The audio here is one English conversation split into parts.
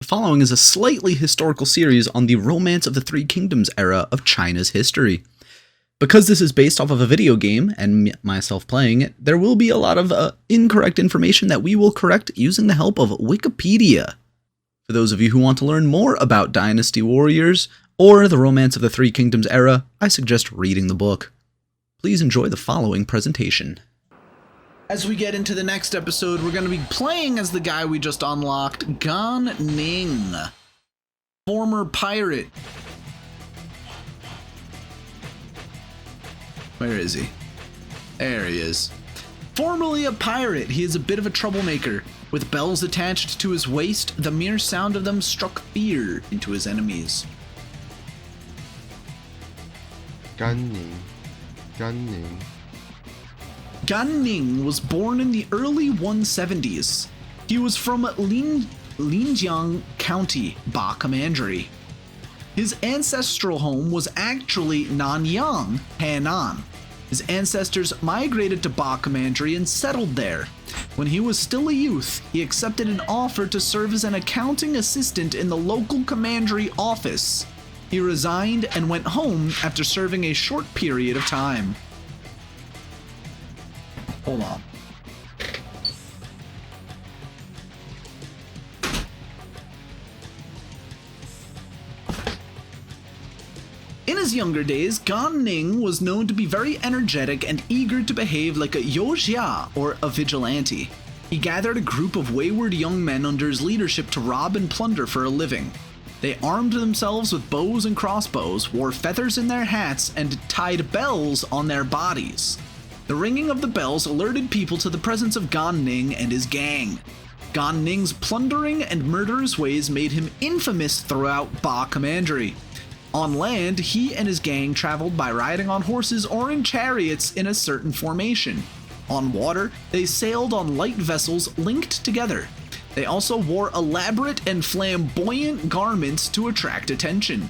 The following is a slightly historical series on the Romance of the Three Kingdoms era of China's history. Because this is based off of a video game, and myself playing it, there will be a lot of incorrect information that we will correct using the help of Wikipedia. For those of you who want to learn more about Dynasty Warriors, or the Romance of the Three Kingdoms era, I suggest reading the book. Please enjoy the following presentation. As we get into the next episode, we're going to be playing as the guy we just unlocked, Gan Ning, former pirate. Where is he? There he is. Formerly a pirate, he is a bit of a troublemaker. With bells attached to his waist, the mere sound of them struck fear into his enemies. Gan Ning. Gan Ning. Gan Ning was born in the early 170s. He was from Linjiang County, Ba Commandery. His ancestral home was actually Nanyang, Henan. His ancestors migrated to Ba Commandery and settled there. When he was still a youth, he accepted an offer to serve as an accounting assistant in the local commandery office. He resigned and went home after serving a short period of time. Hold on. In his younger days, Gan Ning was known to be very energetic and eager to behave like a youjia, or a vigilante. He gathered a group of wayward young men under his leadership to rob and plunder for a living. They armed themselves with bows and crossbows, wore feathers in their hats, and tied bells on their bodies. The ringing of the bells alerted people to the presence of Gan Ning and his gang. Gan Ning's plundering and murderous ways made him infamous throughout Ba Commandery. On land, he and his gang traveled by riding on horses or in chariots in a certain formation. On water, they sailed on light vessels linked together. They also wore elaborate and flamboyant garments to attract attention.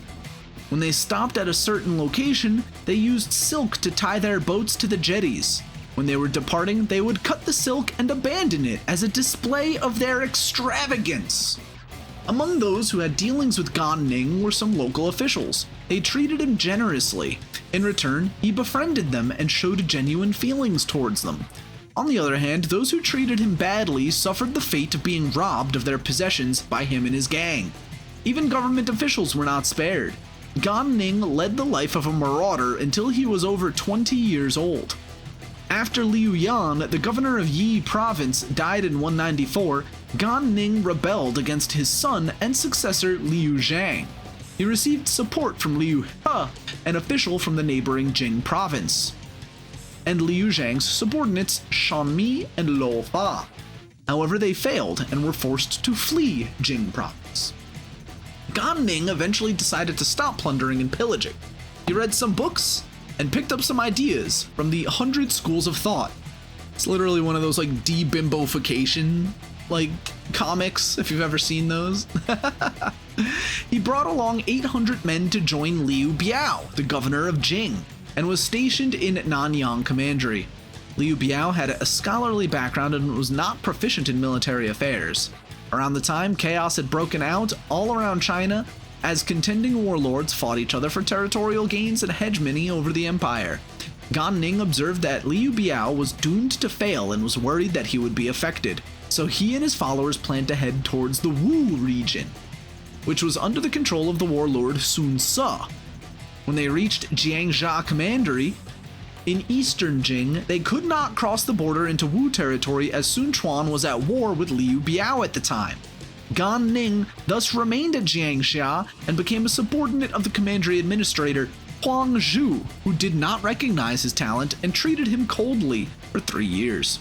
When they stopped at a certain location, they used silk to tie their boats to the jetties. When they were departing, they would cut the silk and abandon it as a display of their extravagance. Among those who had dealings with Gan Ning were some local officials. They treated him generously. In return, he befriended them and showed genuine feelings towards them. On the other hand, those who treated him badly suffered the fate of being robbed of their possessions by him and his gang. Even government officials were not spared. Gan Ning led the life of a marauder until he was over 20 years old. After Liu Yan, the governor of Yi province, died in 194, Gan Ning rebelled against his son and successor Liu Zhang. He received support from Liu He, an official from the neighboring Jing province, and Liu Zhang's subordinates Shanmi and Lo Fa. However, they failed and were forced to flee Jing province. Gan Ning eventually decided to stop plundering and pillaging. He read some books and picked up some ideas from the 100 Schools of Thought. It's literally one of those de-bimbofication comics, if you've ever seen those. He brought along 800 men to join Liu Biao, the governor of Jing, and was stationed in Nanyang Commandery. Liu Biao had a scholarly background and was not proficient in military affairs. Around the time, chaos had broken out all around China as contending warlords fought each other for territorial gains and hegemony over the empire. Gan Ning observed that Liu Biao was doomed to fail and was worried that he would be affected, so he and his followers planned to head towards the Wu region, which was under the control of the warlord Sun Ce. When they reached Jiangxia Commandery in eastern Jing, they could not cross the border into Wu territory as Sun Quan was at war with Liu Biao at the time. Gan Ning thus remained at Jiangxia and became a subordinate of the commandery administrator Huang Zhu, who did not recognize his talent and treated him coldly for 3 years.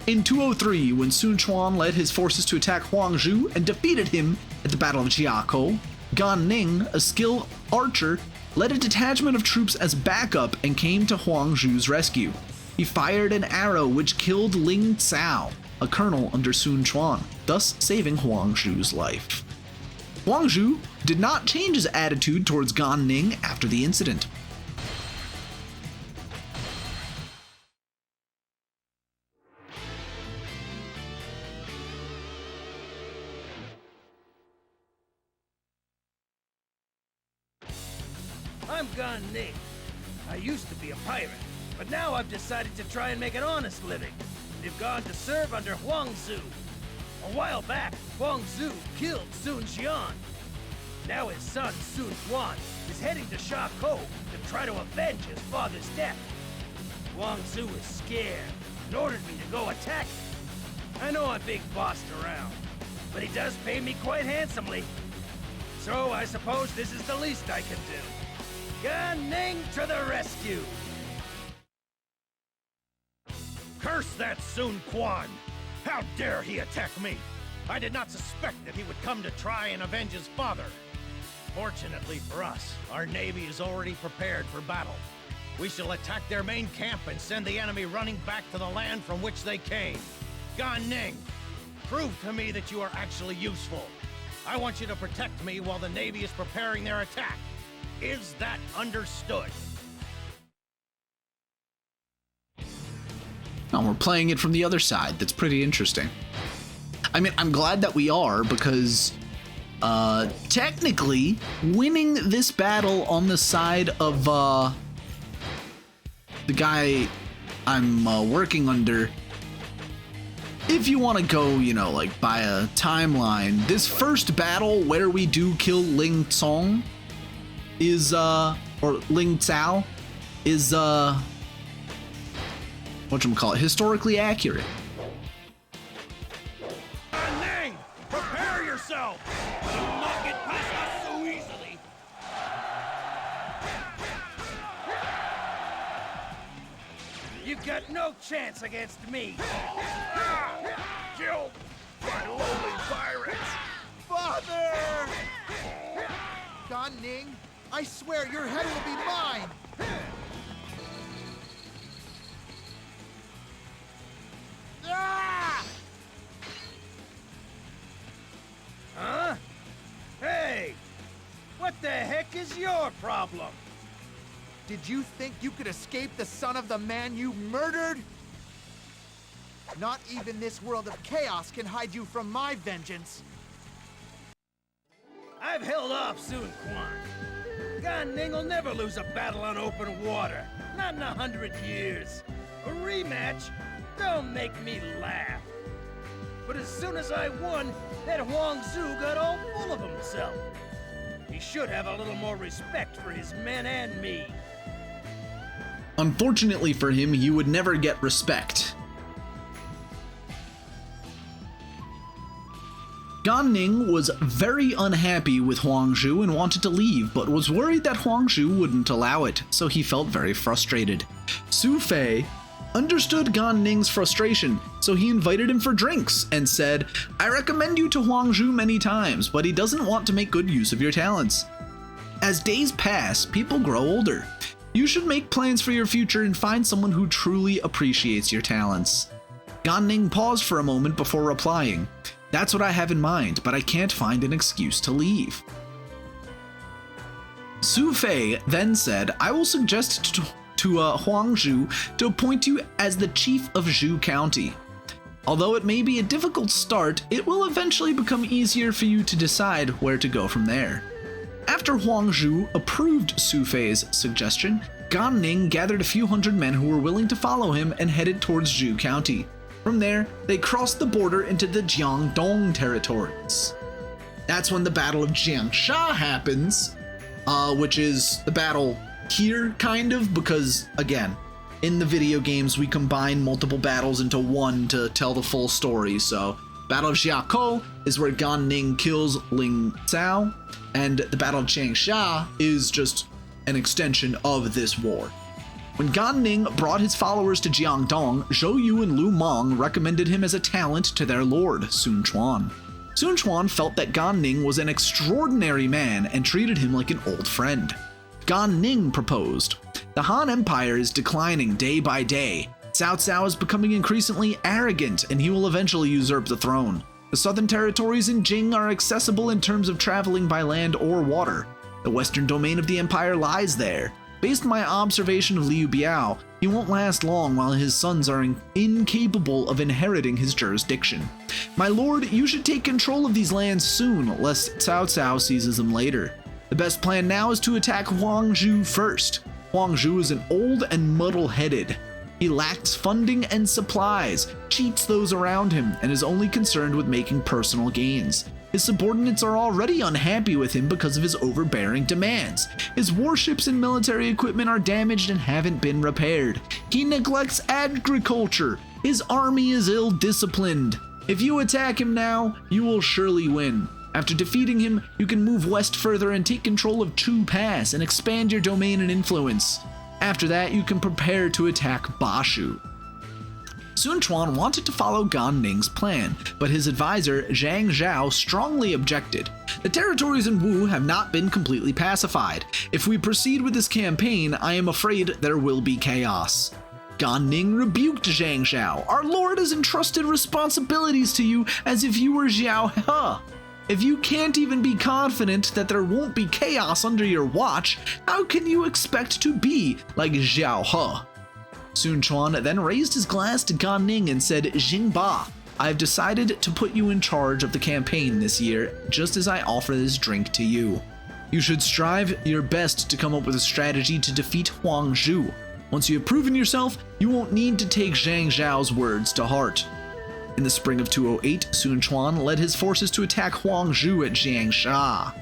In 203, when Sun Quan led his forces to attack Huang Zhu and defeated him at the Battle of Jiakou, Gan Ning, a skilled archer, led a detachment of troops as backup and came to Huang Zhu's rescue. He fired an arrow which killed Ling Tong, a colonel under Sun Quan, thus saving Huang Zhu's life. Huang Zhu did not change his attitude towards Gan Ning after the incident. I'm Gan Ning. I used to be a pirate, but now I've decided to try and make an honest living. I've gone to serve under Huang Zu. A while back, Huang Zu killed Sun Jian. Now his son, Sun Quan, is heading to Shakou to try to avenge his father's death. Huang Zu is scared and ordered me to go attack him. I know I'm big bossed around, but he does pay me quite handsomely. So I suppose this is the least I can do. Gan Ning to the rescue! Curse that Sun Quan! How dare he attack me! I did not suspect that he would come to try and avenge his father. Fortunately for us, our navy is already prepared for battle. We shall attack their main camp and send the enemy running back to the land from which they came. Gan Ning, prove to me that you are actually useful. I want you to protect me while the navy is preparing their attack. Is that understood? Now we're playing it from the other side. That's pretty interesting. I mean, I'm glad that we are, because technically winning this battle on the side of the guy I'm working under, if you want to go, you know, like by a timeline, this first battle where we do kill Ling Tong is or Ling Cao is whatchamacallit, historically accurate. Gan Ning, prepare yourself! You will not get past us so easily! You've got no chance against me! Killed by lowly pirates! Father! Gan Ning, I swear your head will be mine! Ah! Huh? Hey! What the heck is your problem? Did you think you could escape the son of the man you murdered? Not even this world of chaos can hide you from my vengeance. I've held off Sun Quan. Gan Ning will never lose a battle on open water. Not in 100 years. A rematch? Don't make me laugh. But as soon as I won, that Huang Zu got all full of himself. He should have a little more respect for his men and me. Unfortunately for him, he would never get respect. Gan Ning was very unhappy with Huang Zu and wanted to leave, but was worried that Huang Zu wouldn't allow it, so he felt very frustrated. Su Fei understood Gan Ning's frustration, so he invited him for drinks and said, "I recommend you to Huang Zu many times, but he doesn't want to make good use of your talents. As days pass, people grow older. You should make plans for your future and find someone who truly appreciates your talents." Gan Ning paused for a moment before replying, "That's what I have in mind, but I can't find an excuse to leave." Su Fei then said, "I will suggest to Huang Zu to appoint you as the chief of Zhu County. Although it may be a difficult start, it will eventually become easier for you to decide where to go from there." After Huang Zu approved Su Fei's suggestion, Gan Ning gathered a few hundred men who were willing to follow him and headed towards Zhu County. From there, they crossed the border into the Jiangdong territories. That's when the Battle of Jiangsha happens, which is the battle here, kind of, because, again, in the video games, we combine multiple battles into one to tell the full story. So, Battle of Xiakou is where Gan Ning kills Ling Cao, and the Battle of Jiangsha is just an extension of this war. When Gan Ning brought his followers to Jiangdong, Zhou Yu and Lu Meng recommended him as a talent to their lord, Sun Quan. Sun Quan felt that Gan Ning was an extraordinary man and treated him like an old friend. Gan Ning proposed, "The Han Empire is declining day by day. Cao Cao is becoming increasingly arrogant, and he will eventually usurp the throne. The southern territories in Jing are accessible in terms of traveling by land or water. The western domain of the empire lies there. Based on my observation of Liu Biao, he won't last long while his sons are incapable of inheriting his jurisdiction. My lord, you should take control of these lands soon, lest Cao Cao seizes them later. The best plan now is to attack Huang Zhu first. Huang Zhu is an old and muddle-headed. He lacks funding and supplies, cheats those around him, and is only concerned with making personal gains. His subordinates are already unhappy with him because of his overbearing demands. His warships and military equipment are damaged and haven't been repaired. He neglects agriculture. His army is ill-disciplined. If you attack him now, you will surely win. After defeating him, you can move west further and take control of Chu Pass and expand your domain and influence. After that, you can prepare to attack Bashu. Sun Quan wanted to follow Gan Ning's plan, but his advisor Zhang Zhao strongly objected. The territories in Wu have not been completely pacified. If we proceed with this campaign, I am afraid there will be chaos. Gan Ning rebuked Zhang Zhao. Our lord has entrusted responsibilities to you as if you were Xiao He. If you can't even be confident that there won't be chaos under your watch, how can you expect to be like Xiao He? Sun Quan then raised his glass to Gan Ning and said, Jingba, I have decided to put you in charge of the campaign this year, just as I offer this drink to you. You should strive your best to come up with a strategy to defeat Huang Zhu. Once you have proven yourself, you won't need to take Zhang Zhao's words to heart. In the spring of 208, Sun Quan led his forces to attack Huang Zhu at Jiangsha,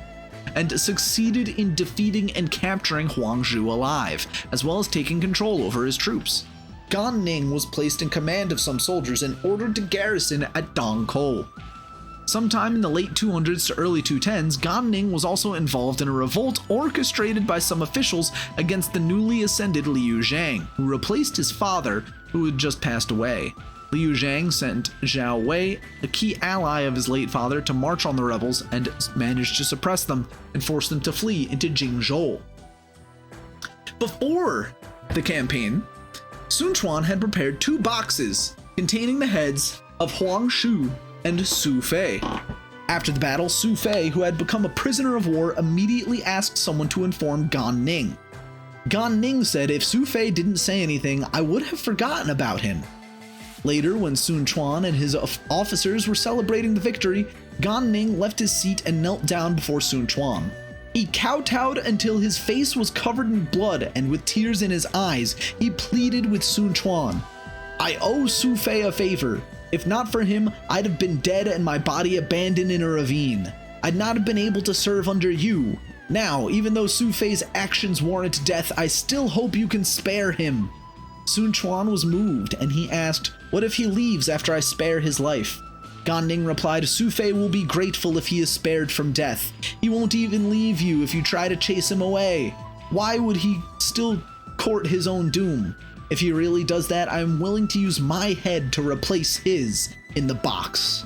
and succeeded in defeating and capturing Huang Zhu alive, as well as taking control over his troops. Gan Ning was placed in command of some soldiers and ordered to garrison at Dongkou. Sometime in the late 200s to early 210s, Gan Ning was also involved in a revolt orchestrated by some officials against the newly ascended Liu Zhang, who replaced his father, who had just passed away. Liu Zhang sent Zhao Wei, a key ally of his late father, to march on the rebels and managed to suppress them and force them to flee into Jingzhou. Before the campaign, Sun Quan had prepared 2 boxes containing the heads of Huang Shu and Su Fei. After the battle, Su Fei, who had become a prisoner of war, immediately asked someone to inform Gan Ning. Gan Ning said if Su Fei didn't say anything, I would have forgotten about him. Later, when Sun Quan and his officers were celebrating the victory, Gan Ning left his seat and knelt down before Sun Quan. He kowtowed until his face was covered in blood, and with tears in his eyes, he pleaded with Sun Quan. I owe Su Fei a favor. If not for him, I'd have been dead and my body abandoned in a ravine. I'd not have been able to serve under you. Now, even though Su Fei's actions warrant death, I still hope you can spare him. Sun Quan was moved, and he asked, what if he leaves after I spare his life? Gan Ning replied, Su Fei will be grateful if he is spared from death. He won't even leave you if you try to chase him away. Why would he still court his own doom? If he really does that, I am willing to use my head to replace his in the box.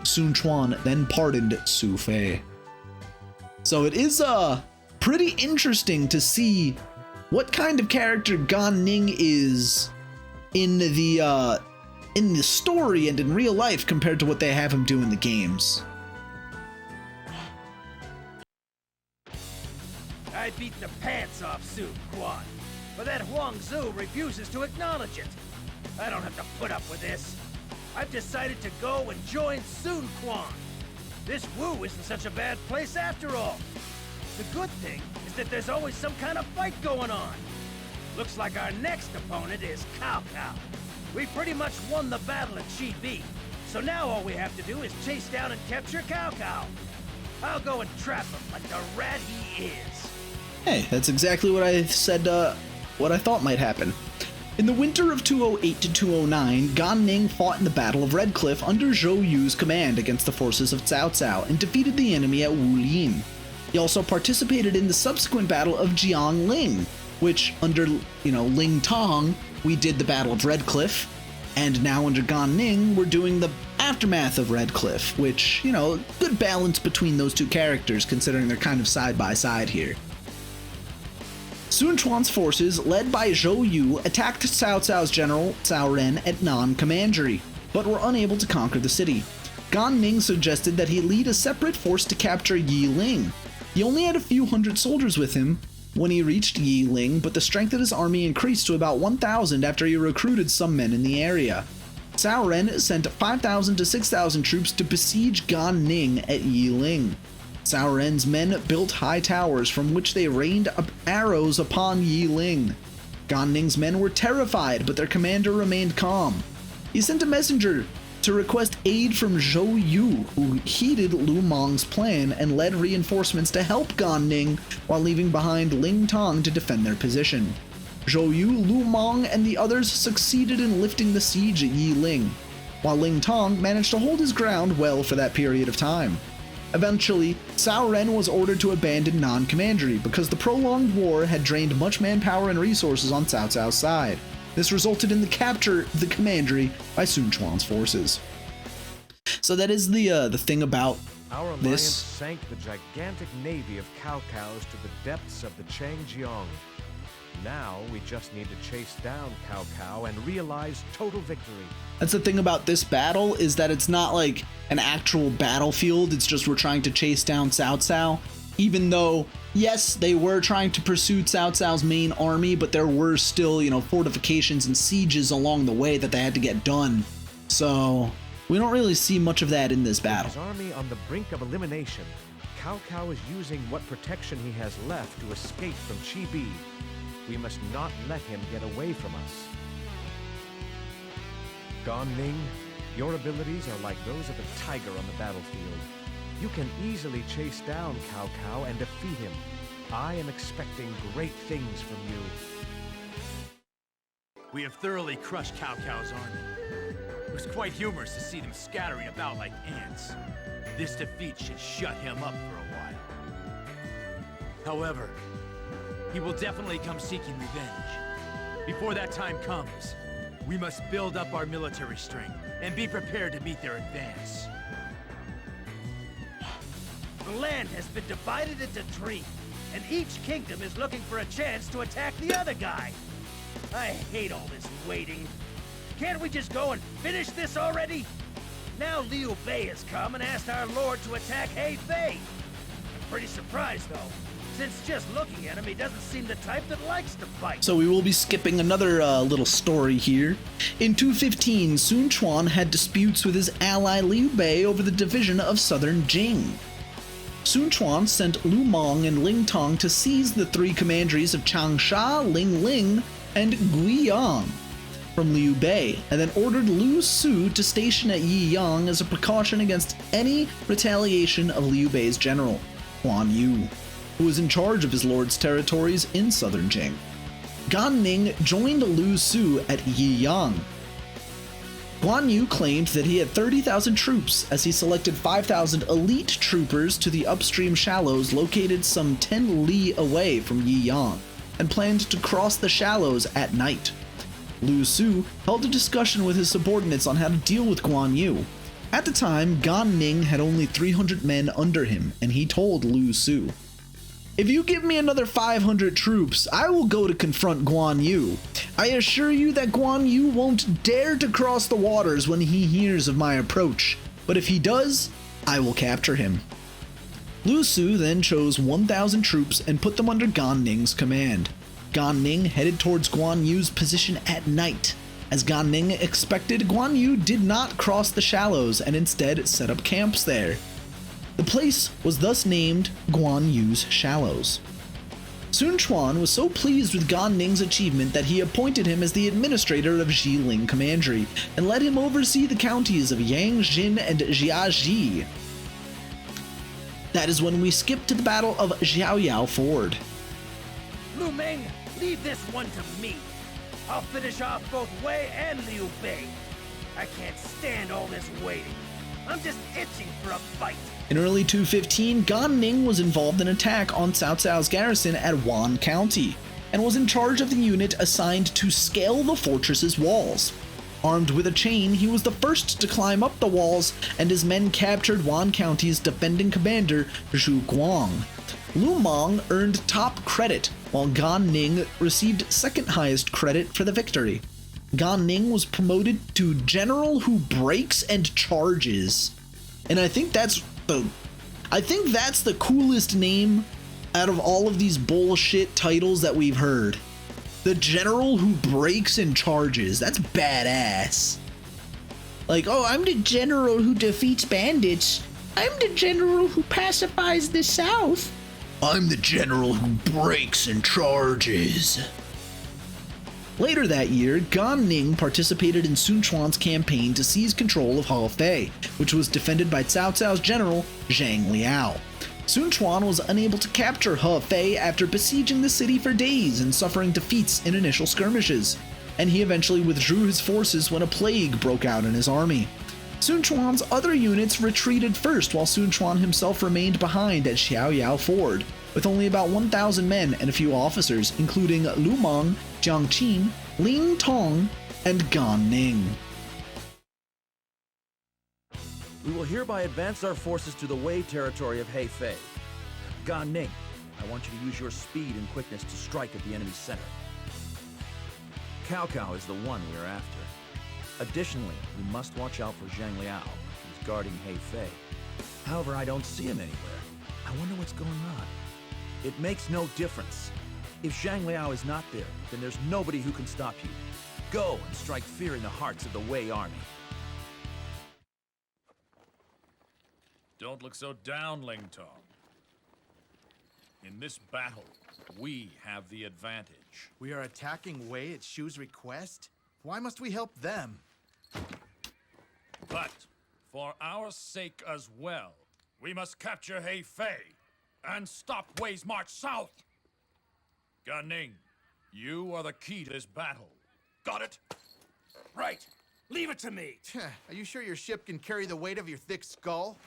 Sun Quan then pardoned Su Fei. So it is pretty interesting to see what kind of character Gan Ning is in the story and in real life compared to what they have him do in the games. I beat the pants off Sun Quan, but that Huang Zhu refuses to acknowledge it. I don't have to put up with this. I've decided to go and join Sun Quan. This Wu isn't such a bad place after all. The good thing is that there's always some kind of fight going on. Looks like our next opponent is Cao Cao. We pretty much won the battle at Shibi, so now all we have to do is chase down and capture Cao Cao. I'll go and trap him like the rat he is. Hey, that's exactly what I said, what I thought might happen. In the winter of 208 to 209, Gan Ning fought in the Battle of Red Cliff under Zhou Yu's command against the forces of Cao Cao and defeated the enemy at Wulin. He also participated in the subsequent Battle of Jiangling, which under, Ling Tong, we did the Battle of Red Cliff, and now under Gan Ning, we're doing the aftermath of Red Cliff, which, good balance between those two characters considering they're kind of side by side here. Sun Quan's forces, led by Zhou Yu, attacked Cao Cao's general Cao Ren at Nan Commandery, but were unable to conquer the city. Gan Ning suggested that he lead a separate force to capture Yiling. He only had a few hundred soldiers with him when he reached Yiling, but the strength of his army increased to about 1,000 after he recruited some men in the area. Cao Ren sent 5,000 to 6,000 troops to besiege Gan Ning at Yiling. Cao Ren's men built high towers from which they rained arrows upon Yi Ling. Gan Ning's men were terrified, but their commander remained calm. He sent a messenger to request aid from Zhou Yu, who heeded Lu Meng's plan and led reinforcements to help Gan Ning while leaving behind Ling Tong to defend their position. Zhou Yu, Lu Meng, and the others succeeded in lifting the siege at Yi Ling, while Ling Tong managed to hold his ground well for that period of time. Eventually, Cao Ren was ordered to abandon non-commandery because the prolonged war had drained much manpower and resources on Cao Cao's side. This resulted in the capture of the commandery by Sun Quan's forces. So that is the thing about Our alliance this. sank the gigantic navy of Cao Cao's to the depths of the Changjiang. Now we just need to chase down Cao Cao and realize total victory. That's the thing about this battle, is that it's not like an actual battlefield, it's just we're trying to chase down Cao Cao. Even though, yes, they were trying to pursue Cao Cao's main army, but there were still, fortifications and sieges along the way that they had to get done. So, we don't really see much of that in this battle. His army on the brink of elimination, Cao Cao is using what protection he has left to escape from Chibi. We must not let him get away from us. Gan Ning, your abilities are like those of a tiger on the battlefield. You can easily chase down Cao Cao and defeat him. I am expecting great things from you. We have thoroughly crushed Cao Cao's army. It was quite humorous to see them scattering about like ants. This defeat should shut him up for a while. However, he will definitely come seeking revenge. Before that time comes, we must build up our military strength and be prepared to meet their advance. The land has been divided into three, and each kingdom is looking for a chance to attack the other guy. I hate all this waiting. Can't we just go and finish this already? Now Liu Bei has come and asked our lord to attack Hefei. I'm pretty surprised though, since just looking at him, he doesn't seem the type that likes to fight. So we will be skipping another little story here. In 215, Sun Quan had disputes with his ally Liu Bei over the division of southern Jing. Sun Quan sent Lu Meng and Ling Tong to seize the three commanderies of Changsha, Ling, and Guiyang from Liu Bei, and then ordered Lu Su to station at Yiyang as a precaution against any retaliation of Liu Bei's general, Guan Yu, who was in charge of his lord's territories in southern Jing. Gan Ning joined Lu Su at Yiyang. Guan Yu claimed that he had 30,000 troops as he selected 5,000 elite troopers to the upstream shallows located some 10 li away from Yiyang, and planned to cross the shallows at night. Lu Su held a discussion with his subordinates on how to deal with Guan Yu. At the time, Gan Ning had only 300 men under him, and he told Lu Su, "If you give me another 500 troops, I will go to confront Guan Yu. I assure you that Guan Yu won't dare to cross the waters when he hears of my approach, but if he does, I will capture him." Lu Su then chose 1,000 troops and put them under Gan Ning's command. Gan Ning headed towards Guan Yu's position at night. As Gan Ning expected, Guan Yu did not cross the shallows and instead set up camps there. The place was thus named Guan Yu's Shallows. Sun Quan was so pleased with Gan Ning's achievement that he appointed him as the administrator of Jiling Commandery and let him oversee the counties of Yangjin and Jiaji. That is when we skip to the Battle of Xiaoyao Ford. Lu Meng, leave this one to me. I'll finish off both Wei and Liu Bei. I can't stand all this waiting. I'm just itching for a fight. In early 215, Gan Ning was involved in an attack on Cao Cao's garrison at Wan County, and was in charge of the unit assigned to scale the fortress's walls. Armed with a chain, he was the first to climb up the walls, and his men captured Wan County's defending commander, Zhu Guang. Lu Meng earned top credit, while Gan Ning received second highest credit for the victory. Gan Ning was promoted to General Who Breaks and Charges. And I think that's the coolest name out of all of these bullshit titles that we've heard. The General Who Breaks and Charges. That's badass. Like, oh, I'm the general who defeats bandits. I'm the general who pacifies the South. I'm the general who breaks and charges. Later that year, Gan Ning participated in Sun Quan's campaign to seize control of Hefei, which was defended by Cao Cao's general, Zhang Liao. Sun Quan was unable to capture Hefei after besieging the city for days and suffering defeats in initial skirmishes, and he eventually withdrew his forces when a plague broke out in his army. Sun Quan's other units retreated first, while Sun Quan himself remained behind at Xiaoyao Ford, with only about 1,000 men and a few officers, including Lu Meng, Jiang Qin, Ling Tong, and Gan Ning. We will hereby advance our forces to the Wei territory of Hefei. Gan Ning, I want you to use your speed and quickness to strike at the enemy's center. Cao Cao is the one we're after. Additionally, we must watch out for Zhang Liao, who's guarding Hefei. However, I don't see him anywhere. I wonder what's going on. It makes no difference. If Zhang Liao is not there, then there's nobody who can stop you. Go and strike fear in the hearts of the Wei army. Don't look so down, Ling Tong. In this battle, we have the advantage. We are attacking Wei at Shu's request? Why must we help them? But, for our sake as well, we must capture Hefei and stop Wei's march south. Gan Ning, you are the key to this battle. Got it? Right. Leave it to me. Are you sure your ship can carry the weight of your thick skull?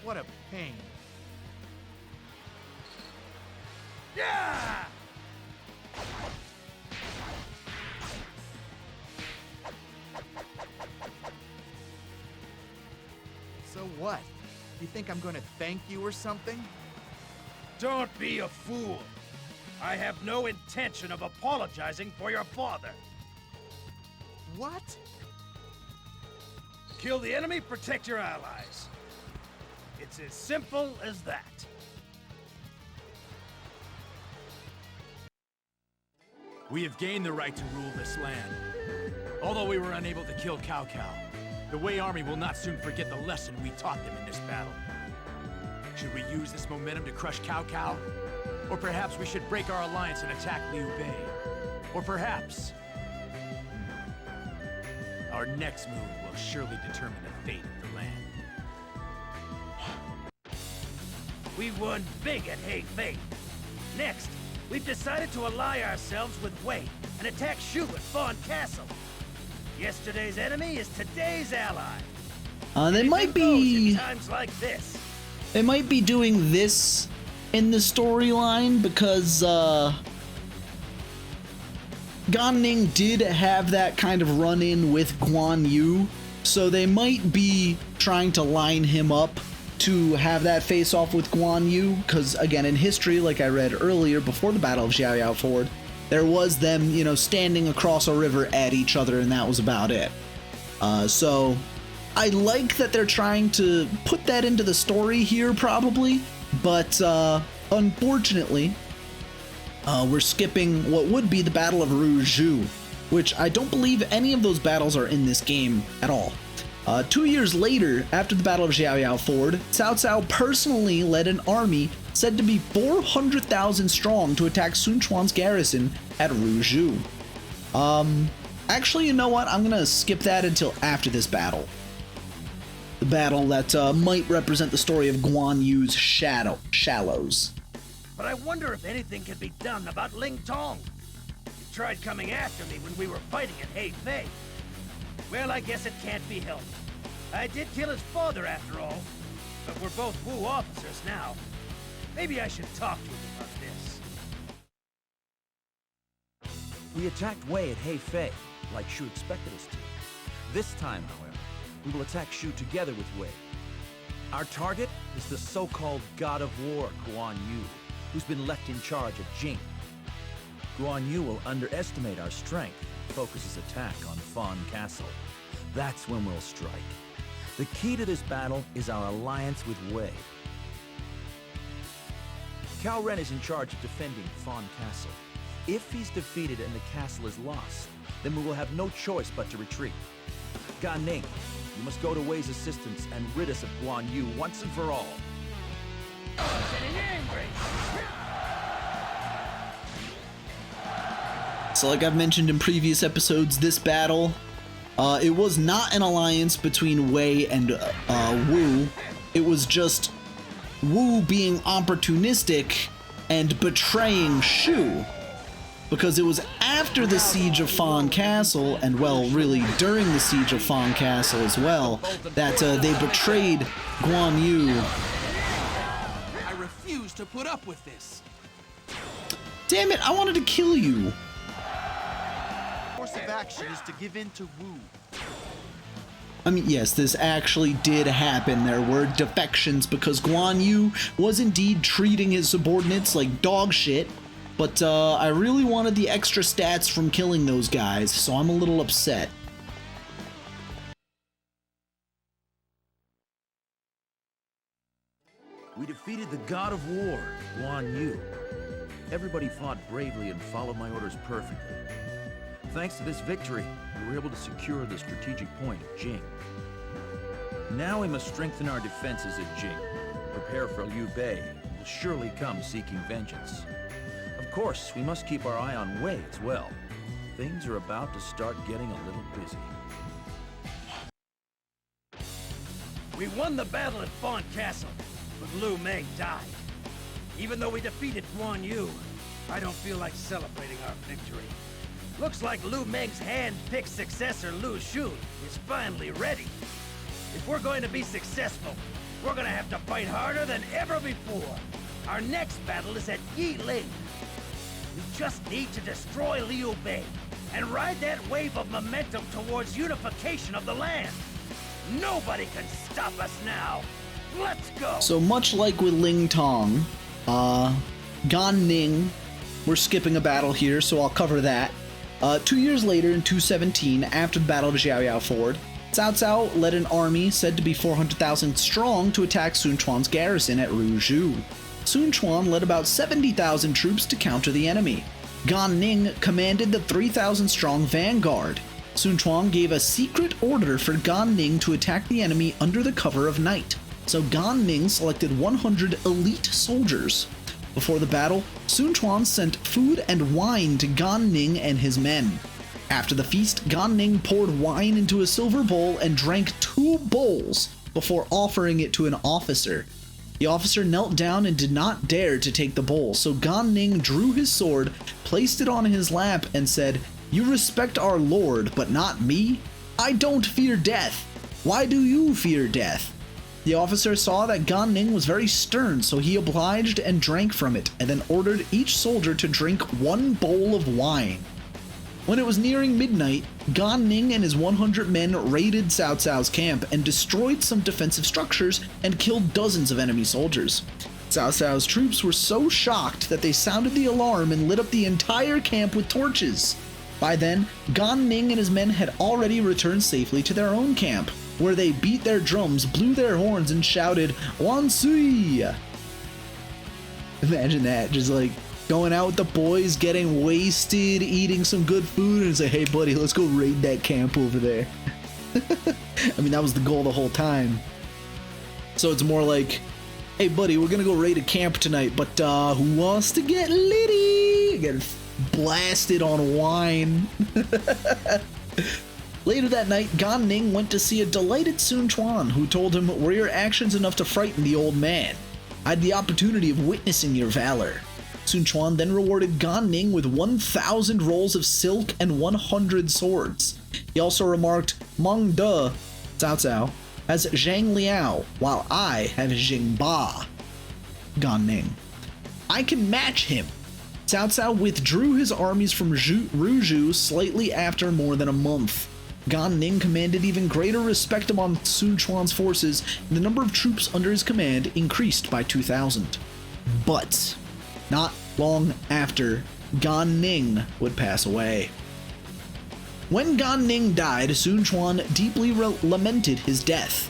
What a pain. Yeah! So what? You think I'm gonna thank you or something? Don't be a fool. I have no intention of apologizing for your father. What? Kill the enemy, protect your allies. It's as simple as that. We have gained the right to rule this land. Although we were unable to kill Cao Cao, the Wei army will not soon forget the lesson we taught them in this battle. Should we use this momentum to crush Cao Cao? Or perhaps we should break our alliance and attack Liu Bei? Or perhaps... our next move will surely determine the fate of the land. We won big at Hefei. Next, we've decided to ally ourselves with Wei and attack Shu at Fawn Castle. Yesterday's enemy is today's ally. They might be... times like this. They might be doing this in the storyline because, Gan Ning did have that kind of run-in with Guan Yu, so they might be trying to line him up to have that face-off with Guan Yu, because, again, in history, like I read earlier, before the Battle of Xiaoyao Ford, there was them, you know, standing across a river at each other, and that was about it. So, I like that they're trying to put that into the story here, probably, but, unfortunately, we're skipping what would be the Battle of Ruzhu, which I don't believe any of those battles are in this game at all. 2 years later, after the Battle of Xiaoyao Ford, Cao Cao personally led an army said to be 400,000 strong to attack Sun Quan's garrison at Ruzhu. Actually, you know what? I'm gonna skip that until after this battle. The battle that might represent the story of Guan Yu's shallows. But I wonder if anything can be done about Ling Tong. He tried coming after me when we were fighting at Hefei. Well, I guess it can't be helped. I did kill his father after all, but we're both Wu officers now. Maybe I should talk to him about this. We attacked Wei at Hefei, like Shu expected us to. This time, however, we will attack Shu together with Wei. Our target is the so-called God of War, Guan Yu, who's been left in charge at Jing. Guan Yu will underestimate our strength and focus his attack on Fawn Castle. That's when we'll strike. The key to this battle is our alliance with Wei. Cao Ren is in charge of defending Fawn Castle. If he's defeated and the castle is lost, then we will have no choice but to retreat. Gan Ning, you must go to Wei's assistance and rid us of Guan Yu once and for all. So like I've mentioned in previous episodes, this battle, it was not an alliance between Wei and Wu. It was just Wu being opportunistic and betraying Shu. Because it was after the siege of Fan Castle, and well, really during the siege of Fan Castle as well, that they betrayed Guan Yu. I refuse to put up with this. Damn it, I wanted to kill you. Course of action is to give in to Wu. I mean, yes, this actually did happen. There were defections because Guan Yu was indeed treating his subordinates like dog shit, but I really wanted the extra stats from killing those guys, so I'm a little upset. We defeated the god of war, Guan Yu. Everybody fought bravely and followed my orders perfectly. Thanks to this victory, we were able to secure the strategic point of Jing. Now we must strengthen our defenses at Jing. Prepare for Liu Bei, who will surely come seeking vengeance. Of course, we must keep our eye on Wei as well. Things are about to start getting a little busy. We won the battle at Fan Castle, but Lu Meng died. Even though we defeated Guan Yu, I don't feel like celebrating our victory. Looks like Lu Meng's hand-picked successor, Lu Xun, is finally ready. If we're going to be successful, we're gonna have to fight harder than ever before. Our next battle is at Yiling. We just need to destroy Liu Bei and ride that wave of momentum towards unification of the land. Nobody can stop us now. Let's go! So much like with Ling Tong, Gan Ning, we're skipping a battle here, so I'll cover that. 2 years later, in 217, after the Battle of Xiaoyao Ford, Cao Cao led an army said to be 400,000 strong to attack Sun Quan's garrison at Ruzhou. Sun Quan led about 70,000 troops to counter the enemy. Gan Ning commanded the 3,000-strong vanguard. Sun Quan gave a secret order for Gan Ning to attack the enemy under the cover of night. So Gan Ning selected 100 elite soldiers. Before the battle, Sun Quan sent food and wine to Gan Ning and his men. After the feast, Gan Ning poured wine into a silver bowl and drank 2 bowls before offering it to an officer. The officer knelt down and did not dare to take the bowl, so Gan Ning drew his sword, placed it on his lap, and said, "You respect our lord, but not me? I don't fear death. Why do you fear death?" The officer saw that Gan Ning was very stern, so he obliged and drank from it, and then ordered each soldier to drink 1 bowl of wine. When it was nearing midnight, Gan Ning and his 100 men raided Cao Cao's camp and destroyed some defensive structures and killed dozens of enemy soldiers. Cao Cao's troops were so shocked that they sounded the alarm and lit up the entire camp with torches. By then, Gan Ning and his men had already returned safely to their own camp, where they beat their drums, blew their horns, and shouted, "Wan Sui!" Imagine that, just like going out with the boys, getting wasted, eating some good food, and say, "Hey buddy, let's go raid that camp over there." I mean, that was the goal the whole time. So it's more like, "Hey buddy, we're gonna go raid a camp tonight, but who wants to get litty?" Get blasted on wine. Later that night, Gan Ning went to see a delighted Sun Quan, who told him, "Were your actions enough to frighten the old man? I had the opportunity of witnessing your valor." Sun Quan then rewarded Gan Ning with 1,000 rolls of silk and 100 swords. He also remarked, "Meng De, Cao Cao, has Zhang Liao, while I have Jing Ba." Gan Ning: "I can match him." Cao Cao withdrew his armies from Ruzhou slightly after more than a month. Gan Ning commanded even greater respect among Sun Quan's forces, and the number of troops under his command increased by 2,000. But not long after, Gan Ning would pass away. When Gan Ning died, Sun Quan deeply lamented his death.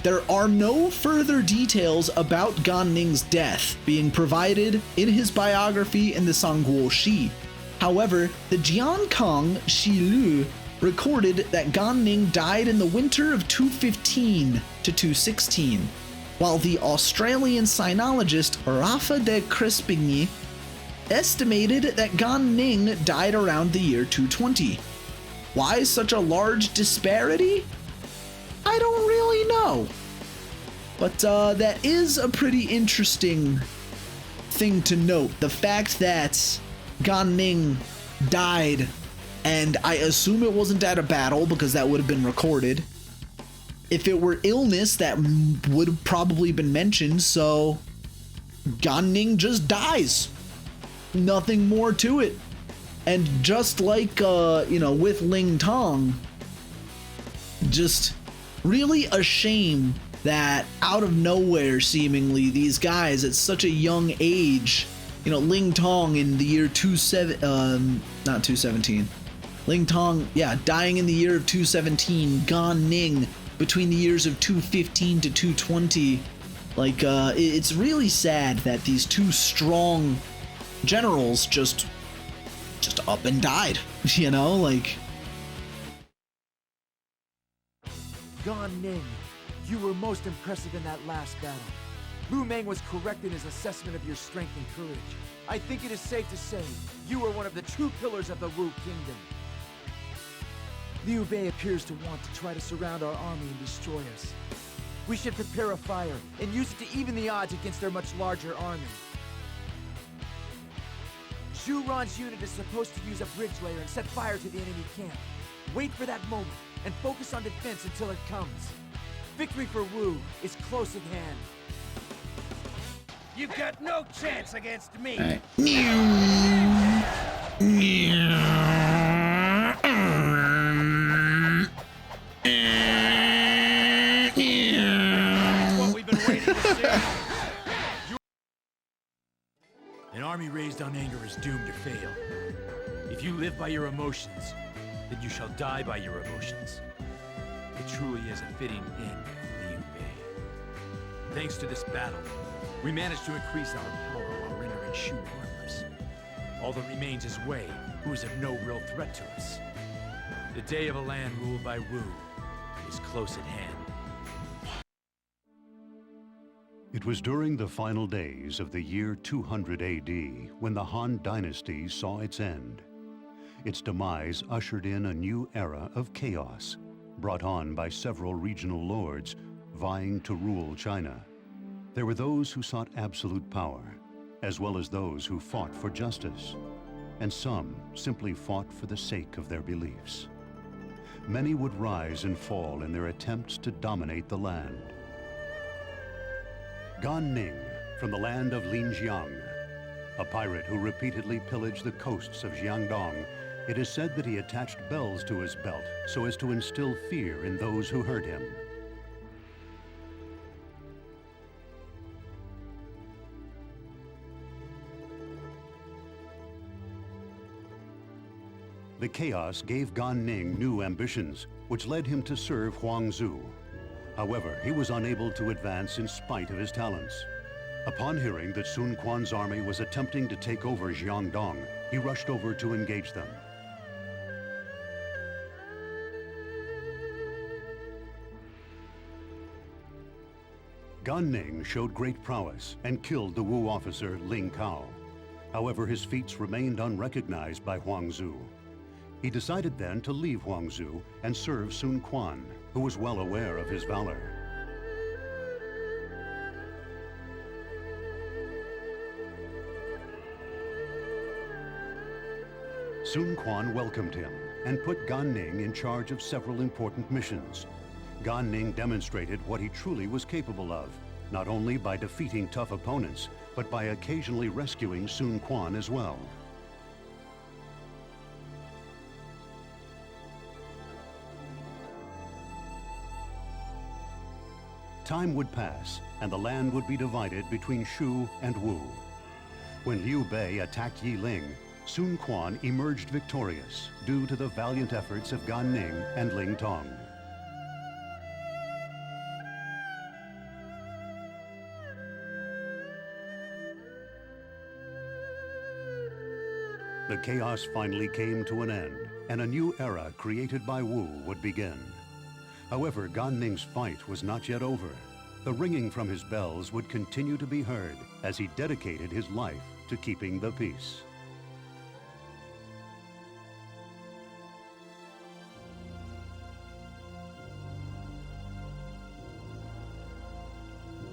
There are no further details about Gan Ning's death being provided in his biography in the Sangguo Shi. However, the Jian Kong Shi Lu recorded that Gan Ning died in the winter of 215 to 216, while the Australian sinologist Rafa de Crespigny estimated that Gan Ning died around the year 220. Why such a large disparity? I don't really know. But that is a pretty interesting thing to note. The fact that Gan Ning died, and I assume it wasn't at a battle because that would have been recorded. If it were illness, that would have probably been mentioned, so Gan Ning just dies. Nothing more to it. And just like, with Ling Tong, just really a shame that out of nowhere, seemingly, these guys at such a young age, Ling Tong in the year 217, Ling Tong, dying in the year of 217, Gan Ning between the years of 215 to 220. It's really sad that these two strong generals just up and died, Gan Ning, you were most impressive in that last battle. Lu Meng was correct in his assessment of your strength and courage. I think it is safe to say you are one of the true pillars of the Wu Kingdom. Liu Bei appears to want to try to surround our army and destroy us. We should prepare a fire and use it to even the odds against their much larger army. Zhu Ran's unit is supposed to use a bridge layer and set fire to the enemy camp. Wait for that moment and focus on defense until it comes. Victory for Wu is close at hand. You've got no chance against me. Right. That's what we've been waiting to see. An army raised on anger is doomed to fail. If you live by your emotions, then you shall die by your emotions. It truly is a fitting end for Liu Bei. Thanks to this battle, we managed to increase our power while rendering Shu harmless. All that remains is Wei, who is of no real threat to us. The day of a land ruled by Wu is close at hand. It was during the final days of the year 200 AD when the Han Dynasty saw its end. Its demise ushered in a new era of chaos, brought on by several regional lords vying to rule China. There were those who sought absolute power, as well as those who fought for justice, and some simply fought for the sake of their beliefs. Many would rise and fall in their attempts to dominate the land. Gan Ning, from the land of Linjiang, a pirate who repeatedly pillaged the coasts of Jiangdong, it is said that he attached bells to his belt so as to instill fear in those who heard him. The chaos gave Gan Ning new ambitions, which led him to serve Huangzu. However, he was unable to advance in spite of his talents. Upon hearing that Sun Quan's army was attempting to take over Jiangdong, he rushed over to engage them. Gan Ning showed great prowess and killed the Wu officer Ling Cao. However, his feats remained unrecognized by Huangzu. He decided then to leave Huangzu and serve Sun Quan, who was well aware of his valor. Sun Quan welcomed him and put Gan Ning in charge of several important missions. Gan Ning demonstrated what he truly was capable of, not only by defeating tough opponents, but by occasionally rescuing Sun Quan as well. Time would pass, and the land would be divided between Shu and Wu. When Liu Bei attacked Yiling, Sun Quan emerged victorious due to the valiant efforts of Gan Ning and Ling Tong. The chaos finally came to an end, and a new era created by Wu would begin. However, Gan Ning's fight was not yet over. The ringing from his bells would continue to be heard as he dedicated his life to keeping the peace.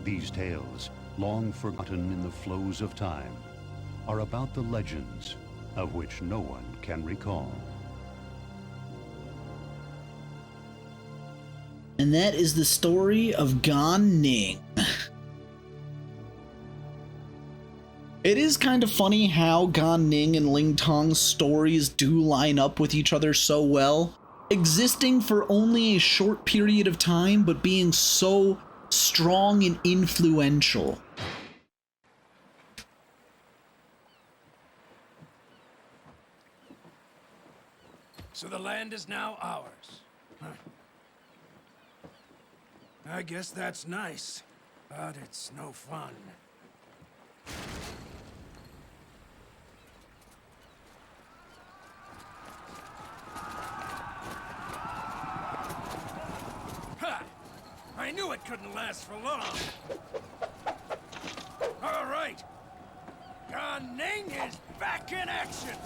These tales, long forgotten in the flows of time, are about the legends of which no one can recall. And that is the story of Gan Ning. It is kind of funny how Gan Ning and Ling Tong's stories do line up with each other so well, existing for only a short period of time, but being so strong and influential. So the land is now ours. Huh. I guess that's nice, but it's no fun. Ha! I knew it couldn't last for long. All right. Gan Ning is back in action.